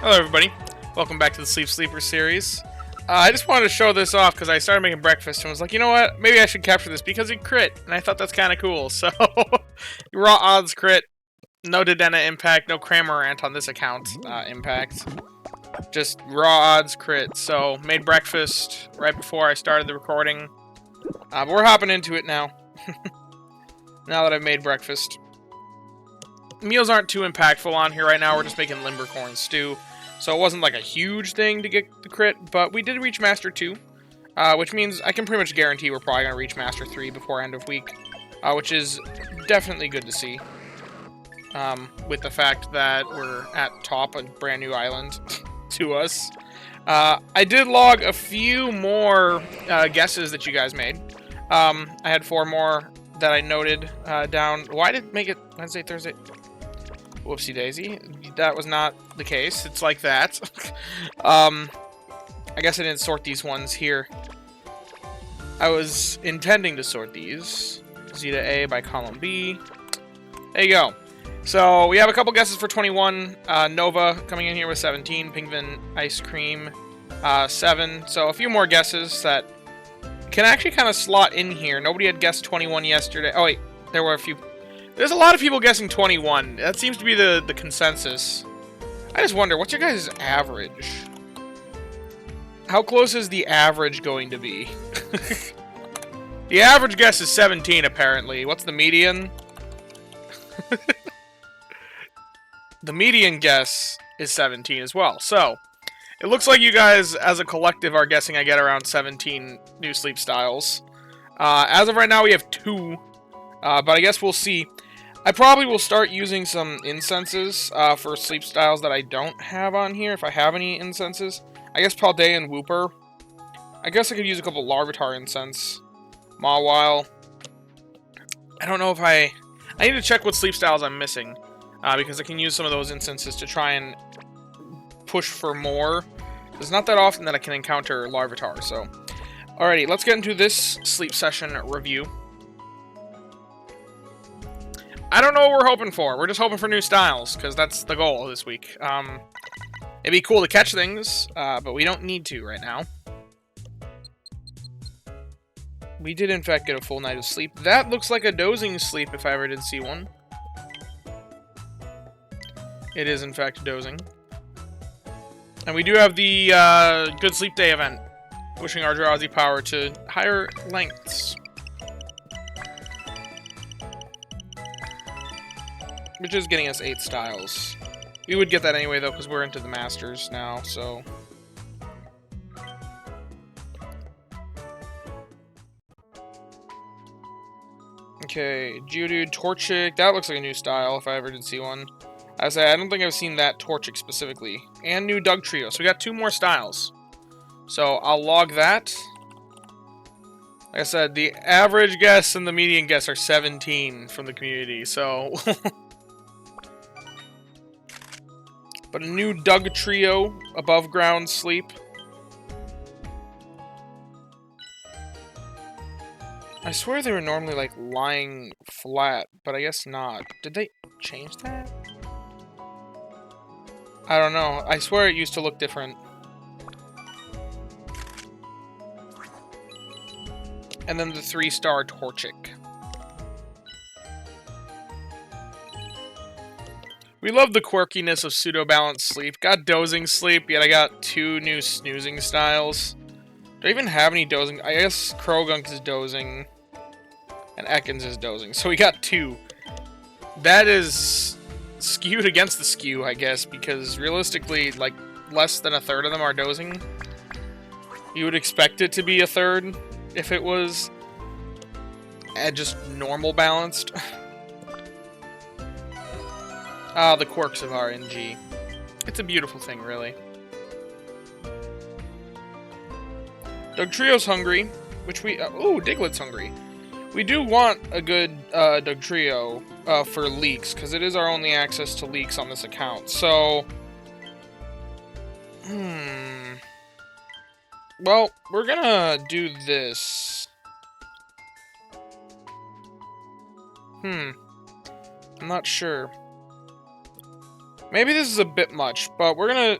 Hello everybody, welcome back to the Sleep Sleeper series. I just wanted to show this off because I started making breakfast and was like, you know what, maybe I should capture this because it crit, and I thought that's kind of cool, so raw odds crit, no Dedenne impact, no Cramorant on this account impact, just raw odds crit, so made breakfast right before I started the recording, but we're hopping into it now, now that I've made breakfast. Meals aren't too impactful on here right now, we're just making Limbercorn stew. So it wasn't like a huge thing to get the crit, but we did reach Master 2, which means I can pretty much guarantee we're probably going to reach Master 3 before end of week, which is definitely good to see, with the fact that we're at top, a brand new island to us. I did log a few more guesses that you guys made. I had 4 more that I noted down. Why did it make it Wednesday, Thursday? Whoopsie daisy. That was not the case. It's like that. I guess I didn't sort these ones here. I was intending to sort these. Zeta A by column B. There you go. So we have a couple guesses for 21. Nova coming in here with 17. Pingvin Ice Cream 7. So a few more guesses that can actually kind of slot in here. Nobody had guessed 21 yesterday. Oh wait, there were a few. There's a lot of people guessing 21. That seems to be the consensus. I just wonder, what's your guys' average? How close is the average going to be? The average guess is 17, apparently. What's the median? The median guess is 17 as well. So, it looks like you guys, as a collective, are guessing I get around 17 new sleep styles. As of right now, we have 2. But I guess we'll see. I probably will start using some incenses for sleep styles that I don't have on here, if I have any incenses. I guess Paldean Wooper. I guess I could use a couple Larvitar incense. Mawile. I don't know if I need to check what sleep styles I'm missing, because I can use some of those incenses to try and push for more. It's not that often that I can encounter Larvitar, so. Alrighty, let's get into this sleep session review. I don't know what we're hoping for. We're just hoping for new styles, because that's the goal this week. It'd be cool to catch things, but we don't need to right now. We did, in fact, get a full night of sleep. That looks like a dozing sleep, if I ever did see one. It is, in fact, dozing. And we do have the Good Sleep Day event, pushing our drowsy power to higher lengths. Which is getting us 8 styles. We would get that anyway, though, because we're into the Masters now, so. Okay, Geodude, Torchic. That looks like a new style, if I ever did see one. I don't think I've seen that Torchic specifically. And new Dugtrio. So we got 2 more styles. So I'll log that. Like I said, the average guess and the median guess are 17 from the community, so. But a new Dugtrio, above ground sleep. I swear they were normally like lying flat, but I guess not. Did they change that? I don't know. I swear it used to look different. And then the 3-star Torchic. We love the quirkiness of pseudo-balanced sleep. Got dozing sleep, yet I got 2 new snoozing styles. Do I even have any dozing? I guess Krogunk is dozing. And Ekans is dozing. So we got 2. That is skewed against the skew, I guess, because realistically, like, less than a third of them are dozing. You would expect it to be a third if it was just normal balanced. Ah, the quirks of RNG. It's a beautiful thing, really. Dugtrio's hungry, which we... ooh, Diglett's hungry. We do want a good Dugtrio for leaks, because it is our only access to leaks on this account. So... Well, we're gonna do this. I'm not sure. Maybe this is a bit much, but we're gonna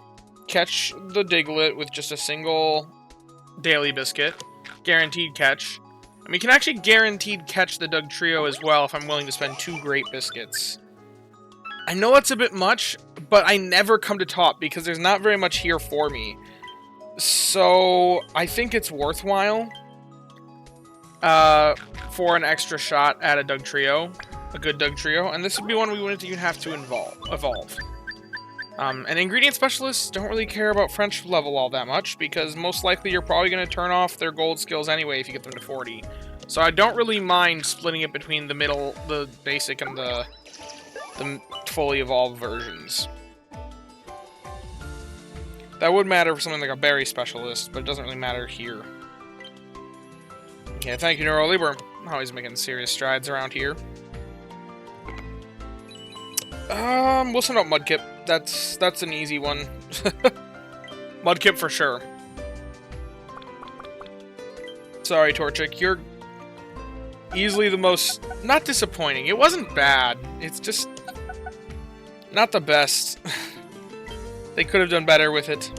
catch the Diglett with just a single daily biscuit. Guaranteed catch. And we can actually guaranteed catch the Dugtrio as well if I'm willing to spend 2 Great Biscuits. I know that's a bit much, but I never come to top because there's not very much here for me. So I think it's worthwhile for an extra shot at a Dugtrio, a good Dugtrio, and this would be one we wouldn't even have to evolve. And ingredient specialists don't really care about French level all that much because most likely you're probably going to turn off their gold skills anyway if you get them to 40. So I don't really mind splitting it between the middle, the basic, and the fully evolved versions. That would matter for something like a berry specialist, but it doesn't really matter here. Yeah, thank you, Neurolibra. Always making serious strides around here. We'll send out Mudkip. That's an easy one. Mudkip for sure. Sorry, Torchic. You're easily the most... not disappointing. It wasn't bad. It's just... not the best. They could have done better with it.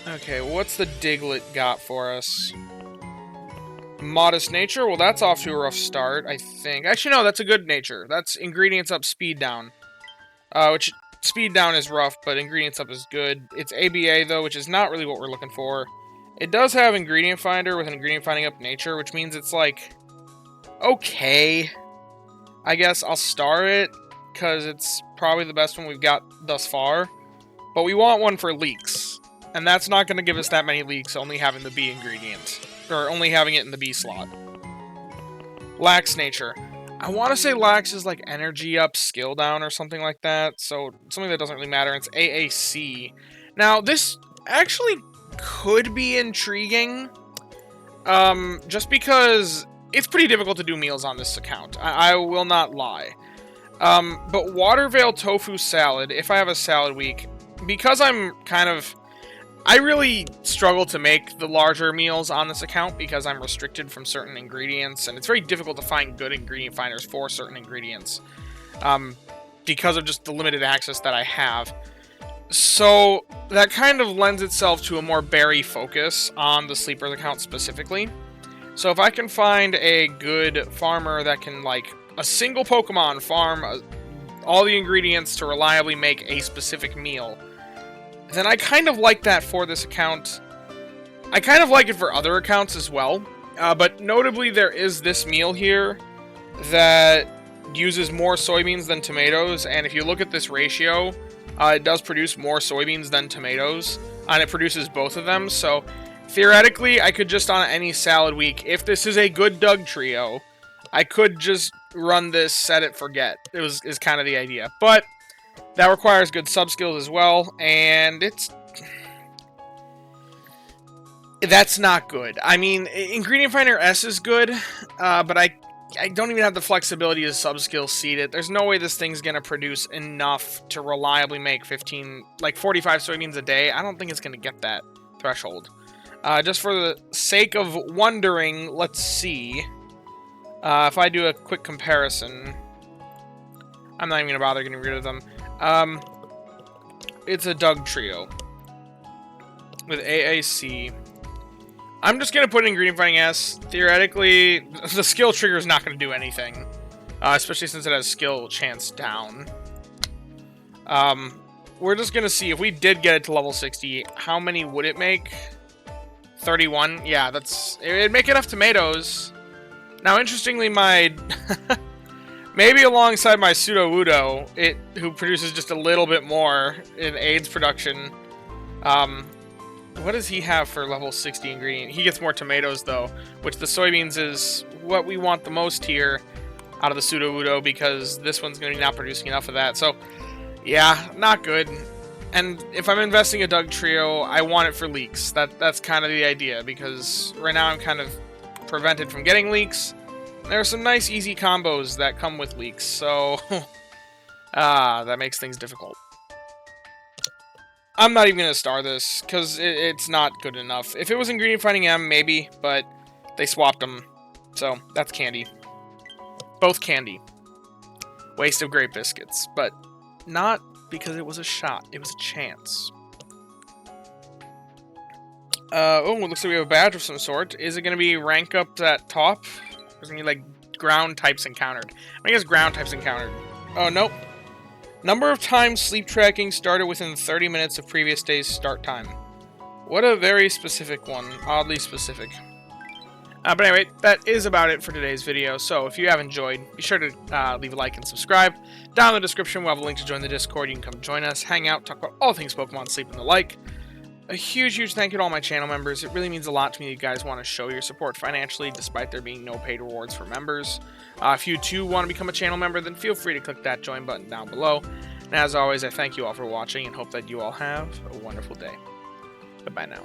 Okay, what's the Diglett got for us? Modest nature? Well, that's off to a rough start, I think. Actually, no, that's a good nature. That's ingredients up, speed down. Which, speed down is rough, but ingredients up is good. It's ABA, though, which is not really what we're looking for. It does have ingredient finder with an ingredient finding up nature, which means it's, like, okay. I guess I'll star it, because it's probably the best one we've got thus far. But we want one for leaks. And that's not going to give us that many leaks, only having the B ingredient. Or only having it in the B slot. Lax nature. I want to say Lax is like energy up, skill down, or something like that. So, something that doesn't really matter. It's AAC. Now, this actually could be intriguing. Just because it's pretty difficult to do meals on this account. I will not lie. But Watervale Tofu Salad, if I have a salad week, because I'm kind of... I really struggle to make the larger meals on this account because I'm restricted from certain ingredients, and it's very difficult to find good ingredient finders for certain ingredients because of just the limited access that I have. So that kind of lends itself to a more berry focus on the Sleepers account specifically. So if I can find a good farmer that can, like, a single Pokemon farm all the ingredients to reliably make a specific meal, then I kind of like that for this account. I kind of like it for other accounts as well. But notably, there is this meal here that uses more soybeans than tomatoes. And if you look at this ratio, it does produce more soybeans than tomatoes. And it produces both of them. So theoretically, I could just on any salad week, if this is a good Dugtrio, I could just run this, set it, forget. Is kind of the idea. But that requires good sub skills as well, and that's not good. I mean, Ingredient Finder S is good, but I don't even have the flexibility to sub skill seed it. There's no way this thing's gonna produce enough to reliably make 45 soybeans a day. I don't think it's gonna get that threshold. Just for the sake of wondering, let's see. If I do a quick comparison, I'm not even gonna bother getting rid of them. It's a Dugtrio with AAC. I'm just gonna put Ingredient Finding S. Theoretically, the skill trigger is not gonna do anything, especially since it has skill chance down. We're just gonna see if we did get it to level 60. How many would it make? 31. Yeah, it'd make enough tomatoes. Now, interestingly, my maybe alongside my Sudowoodo, who produces just a little bit more in AIDS production. What does he have for level 60 ingredient? He gets more tomatoes, though, which the soybeans is what we want the most here out of the Sudowoodo, because this one's going to be not producing enough of that. So, yeah, not good. And if I'm investing a Dugtrio, I want it for leaks. That's kind of the idea, because right now I'm kind of prevented from getting leaks. There are some nice, easy combos that come with leaks, so that makes things difficult. I'm not even going to star this, because it's not good enough. If it was Ingredient Finding M, maybe, but they swapped them, so that's candy. Both candy. Waste of Great Biscuits, but not because it was a shot. It was a chance. Oh, it looks like we have a badge of some sort. Is it going to be rank up at top? Or is it going to be, like, ground types encountered? I guess ground types encountered. Oh, nope. Number of times sleep tracking started within 30 minutes of previous day's start time. What a very specific one. Oddly specific. But anyway, that is about it for today's video. So if you have enjoyed, be sure to leave a like and subscribe. Down in the description, we'll have a link to join the Discord. You can come join us, hang out, talk about all things Pokemon, sleep, and the like. A huge thank you to all my channel members. It really means a lot to me that you guys want to show your support financially, despite there being no paid rewards for members. If you too want to become a channel member, then feel free to click that join button down below. And as always, I thank you all for watching and hope that you all have a wonderful day. Goodbye now.